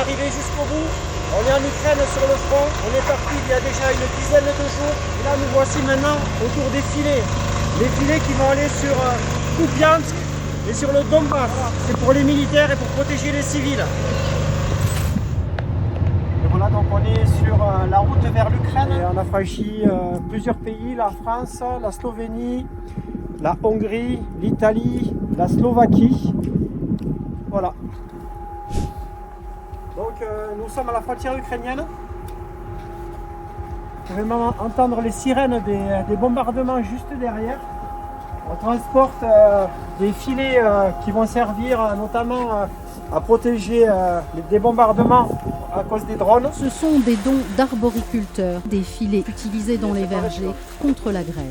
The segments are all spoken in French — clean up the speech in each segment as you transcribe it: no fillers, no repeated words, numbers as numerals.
arrivé jusqu'au bout. On est en Ukraine sur le front. On est parti il y a déjà une dizaine de jours. Et là, nous voici maintenant autour des filets. Les filets qui vont aller sur Kupiansk et sur le Donbass. C'est pour les militaires et pour protéger les civils. Et voilà, donc on est sur la route vers l'Ukraine. Et on a franchi plusieurs pays, la France, la Slovénie, la Hongrie, l'Italie, la Slovaquie. Voilà. Donc nous sommes à la frontière ukrainienne. Vous pouvez même entendre les sirènes des bombardements juste derrière. On transporte des filets qui vont servir notamment à protéger des bombardements à cause des drones. Ce sont des dons d'arboriculteurs, des filets utilisés dans les vergers contre la grêle.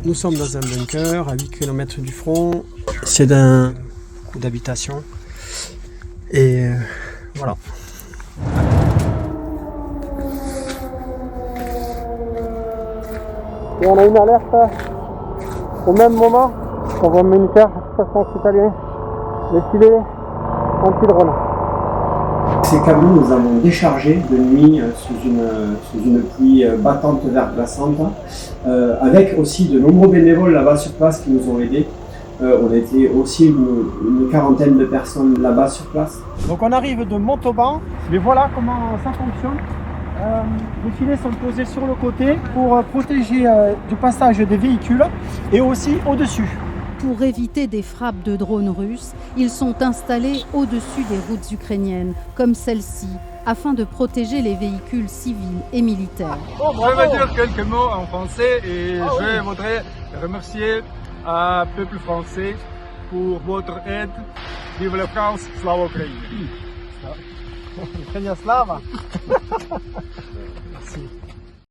Nous sommes dans un bunker à 8 km du front. C'est d'un coup d'habitation. Et voilà. Et on a une alerte au même moment qu'on voit militaire, façon italien, les filets anti-drone. Ces camions nous avons déchargé de nuit sous une pluie battante verglaçante, avec aussi de nombreux bénévoles là-bas sur place qui nous ont aidés. On était aussi une quarantaine de personnes là-bas sur place. Donc on arrive de Montauban, mais voilà comment ça fonctionne. Les filets sont posés sur le côté pour protéger du passage des véhicules et aussi au-dessus. Pour éviter des frappes de drones russes, ils sont installés au-dessus des routes ukrainiennes, comme celle-ci, afin de protéger les véhicules civils et militaires. Je vais dire quelques mots en français et je voudrais remercier le peuple français pour votre aide. Vive la France, slava Ukraine. Ukraine slava. Merci.